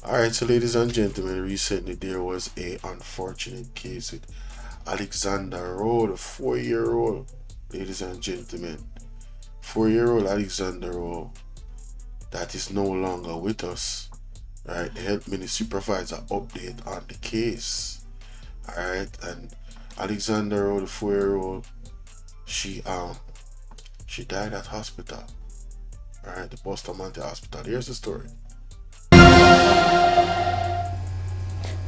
Alright, so ladies and gentlemen, recently there was a unfortunate case with Alexander Rowe, the 4-year-old. Ladies and gentlemen, 4-year-old Alexander Rowe that is no longer with us. Right, the health ministry provides an update on the case. Alright, and Alexander Rowe, the 4-year-old, she she died at hospital. Alright, the Bustamante Hospital. Here's the story.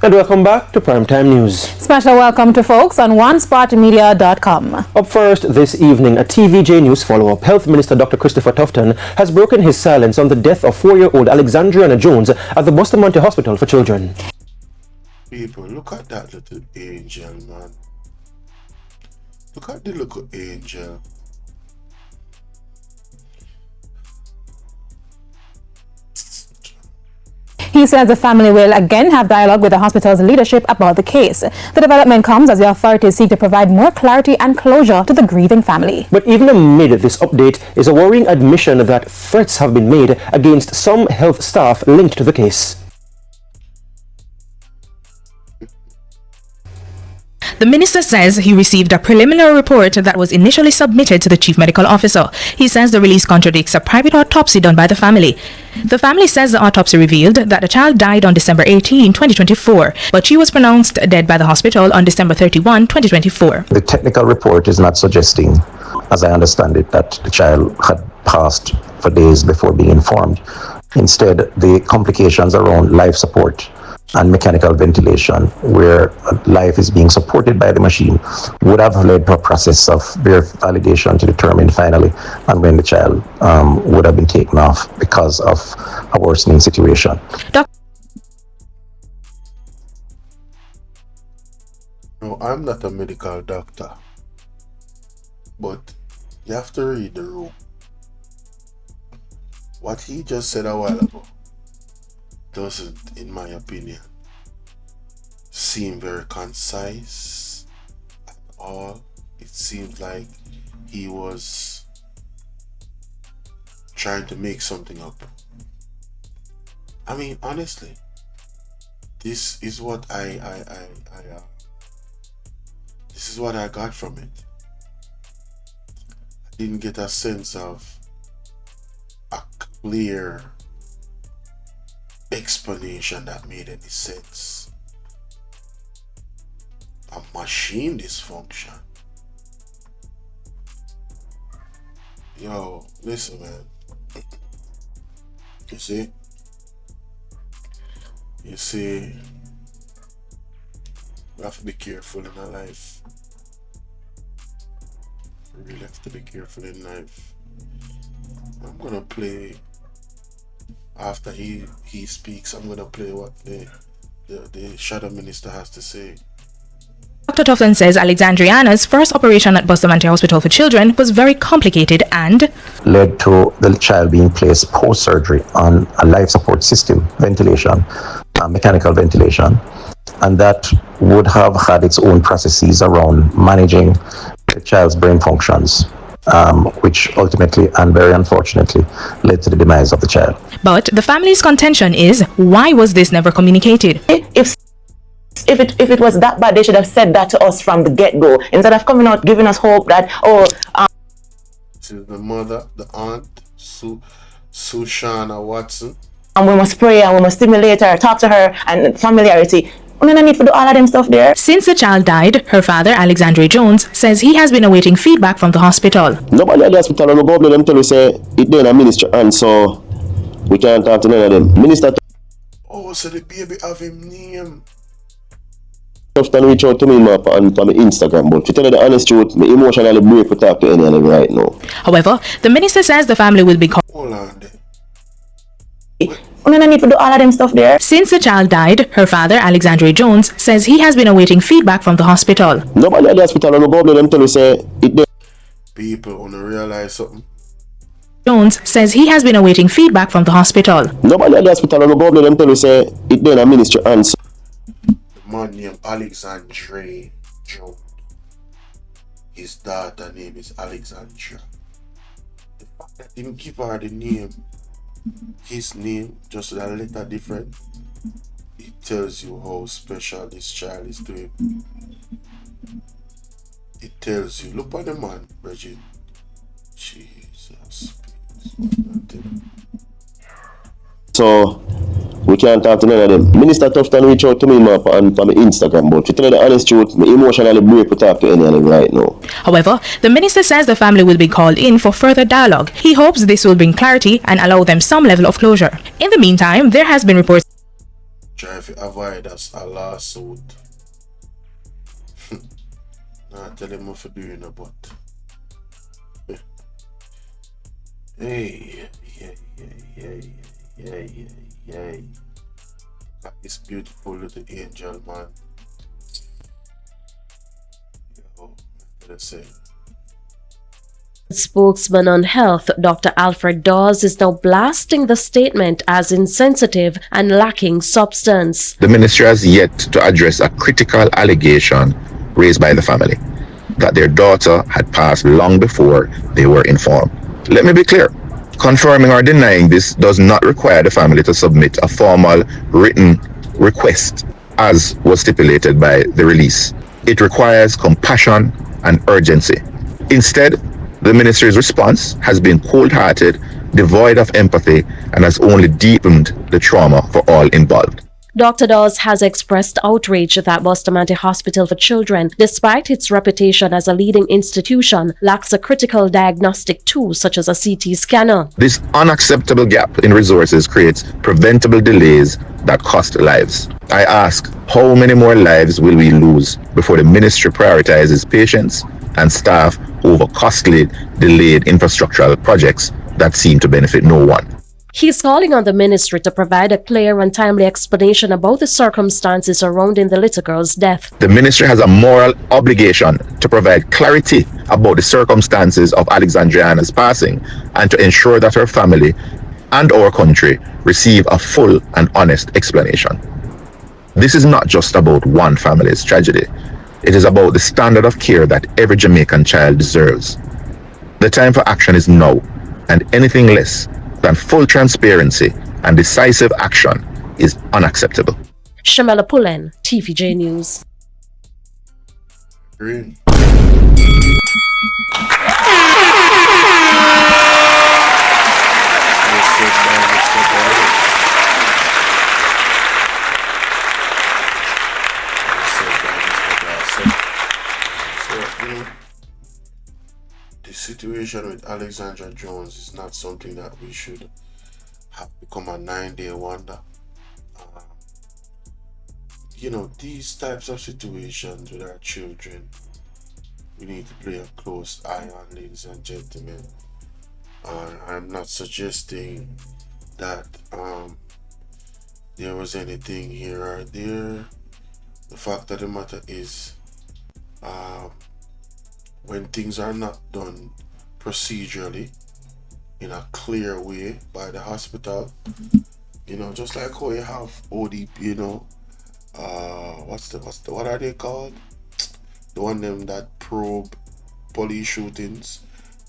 And welcome back to Primetime News. Special welcome to folks on OneSpotMedia.com. Up first this evening, a TVJ News follow-up. Health Minister Dr. Christopher Tufton has broken his silence on the death of 4-year-old Alexandriana Jones at the Bustamante Hospital for Children. People, look at that little angel, man. Look at the little angel. He says the family will again have dialogue with the hospital's leadership about the case. The development comes as the authorities seek to provide more clarity and closure to the grieving family. But even amid this update is a worrying admission that threats have been made against some health staff linked to the case. The minister says he received a preliminary report that was initially submitted to the chief medical officer. He says the release contradicts a private autopsy done by the family. The family says the autopsy revealed that the child died on December 18, 2024, but she was pronounced dead by the hospital on December 31, 2024. The technical report is not suggesting, as I understand it, that the child had passed for days before being informed. Instead, the complications around life support and mechanical ventilation, where life is being supported by the machine, would have led to a process of validation to determine finally and when the child would have been taken off because of a worsening situation. No, I'm not a medical doctor, but you have to read the room. What he just said a while ago doesn't, in my opinion, seem very concise at all. It seems like he was trying to make something up. I mean, honestly, this is what this is what I got from it. I didn't get a sense of a clear explanation that made any sense. A machine dysfunction. Yo, listen, man. You see, we have to be careful in our life. We really have to be careful in life. I'm gonna play, after he speaks, I'm gonna play what the shadow minister has to say. Dr. Tufton says Alexandriana's first operation at Bustamante Hospital for Children was very complicated and led to the child being placed post-surgery on a life support system, ventilation, mechanical ventilation, and that would have had its own processes around managing the child's brain functions, which ultimately and very unfortunately led to the demise of the child. But the family's contention is, why was this never communicated? If it was that bad, they should have said that to us from the get-go, instead of coming out giving us hope that This is the mother, the aunt, Sushana Watson. And we must pray and we must stimulate her, talk to her, and familiarity. We don't need to do all of them stuff there. Since the child died, her father, Alexandre Jones, says he has been awaiting feedback from the hospital. Nobody at the hospital and the government them tell you say it then a ministry, and so we can't talk to none of them. Minister Oh, so the baby have him name. Tufton reach out to me on my Instagram, but to tell you the honest truth, me emotionally break to talk to any of them right now. However, the minister says the family will be Hold on there. We don't need to do all of them stuff there. Since the child died, her father, Alexandre Jones, says he has been awaiting feedback from the hospital. Nobody at the hospital and the government them tell you say it then. People wanna realize something. Jones says he has been awaiting feedback from the hospital. Nobody at the hospital and the government them tell you say it then a ministry, and so The man named Alexandre Jones. His daughter name is Alexandra. The fact that didn't give her the name, his name, just a letter different, it tells you how special this child is to him. It tells you, look at the man, Bridget. Jesus. So we can't talk to none of them. Minister Tufton reach out to me on my Instagram, but to tell you the honest truth, me emotionally break to talk to any of them right now. However, the minister says the family will be called in for further dialogue. He hopes this will bring clarity and allow them some level of closure. In the meantime, there has been reports Try to avoid us a lawsuit. Nah, tell him what to do in a butt. Hey, yeah. This beautiful little angel, man. Yo, let's say. Spokesman on health, Dr. Alfred Dawes, is now blasting the statement as insensitive and lacking substance. The ministry has yet to address a critical allegation raised by the family that their daughter had passed long before they were informed. Let me be clear. Confirming or denying this does not require the family to submit a formal written request as was stipulated by the release. It requires compassion and urgency. Instead, the ministry's response has been cold-hearted, devoid of empathy, and has only deepened the trauma for all involved. Dr. Dawes has expressed outrage that Bustamante Hospital for Children, despite its reputation as a leading institution, lacks a critical diagnostic tool such as a CT scanner. This unacceptable gap in resources creates preventable delays that cost lives. I ask, how many more lives will we lose before the ministry prioritizes patients and staff over costly, delayed infrastructural projects that seem to benefit no one? He's calling on the ministry to provide a clear and timely explanation about the circumstances surrounding the little girl's death. The ministry has a moral obligation to provide clarity about the circumstances of Alexandriana's passing and to ensure that her family and our country receive a full and honest explanation. This is not just about one family's tragedy. It is about the standard of care that every Jamaican child deserves. The time for action is now, and anything less than full transparency and decisive action is unacceptable. Shamela Pullen, TVJ News. Green. The situation with Alexandra Jones is not something that we should have become a 9-day wonder. You know, these types of situations with our children, we need to play a close eye on, ladies and gentlemen. I'm not suggesting that there was anything here or there. The fact of the matter is, when things are not done procedurally in a clear way by the hospital, you know, just like how you have ODP, you know, what are they called? The one them that probe police shootings.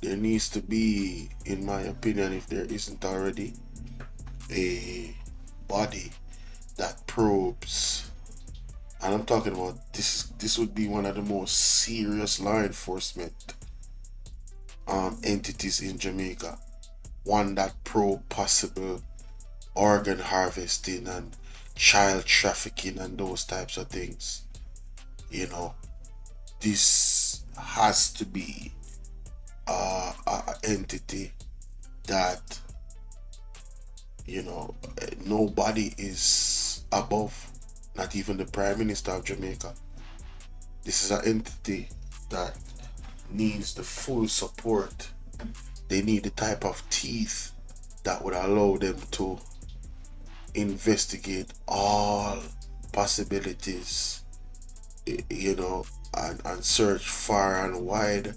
There needs to be, in my opinion, if there isn't already, a body that probes. And I'm talking about this would be one of the most serious law enforcement entities in Jamaica. One that probe possible organ harvesting and child trafficking and those types of things. You know, this has to be a entity that, you know, nobody is above. Not even the Prime Minister of Jamaica. This is an entity that needs the full support. They need the type of teeth that would allow them to investigate all possibilities, you know, and search far and wide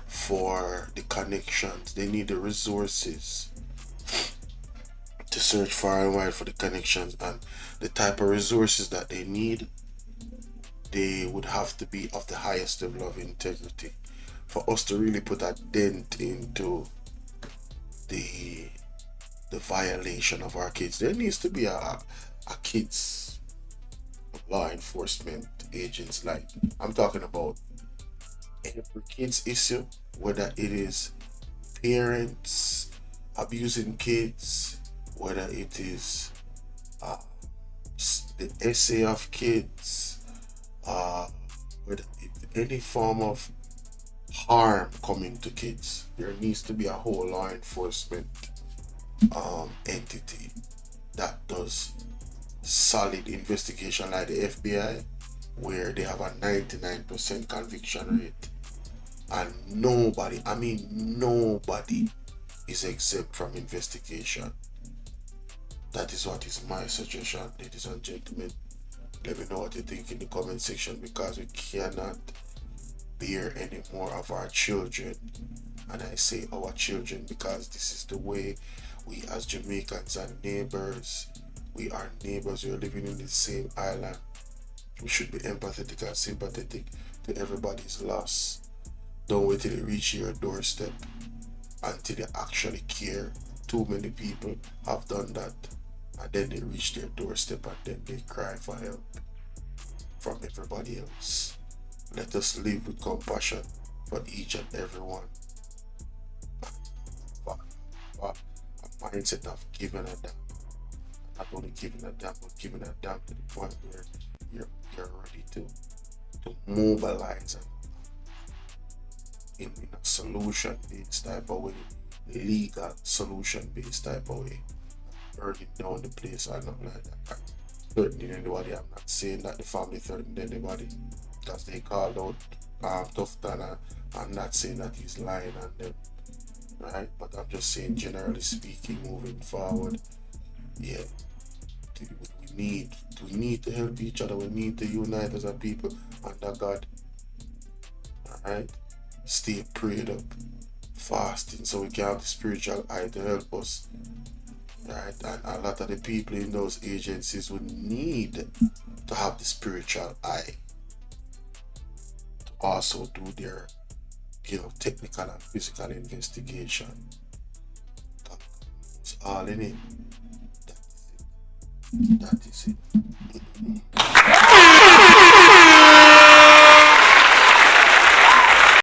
for the connections. They need the resources to search far and wide for the connections, and the type of resources that they need, they would have to be of the highest level of integrity for us to really put a dent into the violation of our kids. There needs to be a a kids law enforcement agents. Like, I'm talking about every kids issue, whether it is parents abusing kids, whether it is the essay of kids, whether any form of harm coming to kids, there needs to be a whole law enforcement entity that does solid investigation, like the FBI, where they have a 99% conviction rate, and nobody is exempt from investigation. That is what is my suggestion, ladies and gentlemen. Let me know what you think in the comment section, because we cannot bear any more of our children. And I say our children because this is the way we as Jamaicans are neighbors. We are neighbors. We are living in the same island. We should be empathetic and sympathetic to everybody's loss. Don't wait till they reach your doorstep until they actually care. Too many people have done that, and then they reach their doorstep and then they cry for help from everybody else. Let us live with compassion for each and everyone. A mindset of giving a damn. Not only giving a damn, but giving a damn to the point where you're ready to mobilize in a solution-based type of way, legal solution-based type of way, burning down the place or nothing like that. Threatening anybody. I'm not saying that the family threatened anybody, because they called out Tufton. I'm not saying that he's lying on them, right? But I'm just saying, generally speaking, moving forward, yeah, we need to help each other. We need to unite as a people under God. Alright? Stay prayed up, fasting, so we can have the spiritual eye to help us. Right? And a lot of the people in those agencies would need to have the spiritual eye to also do their, technical and physical investigation. It's all in it. That is it.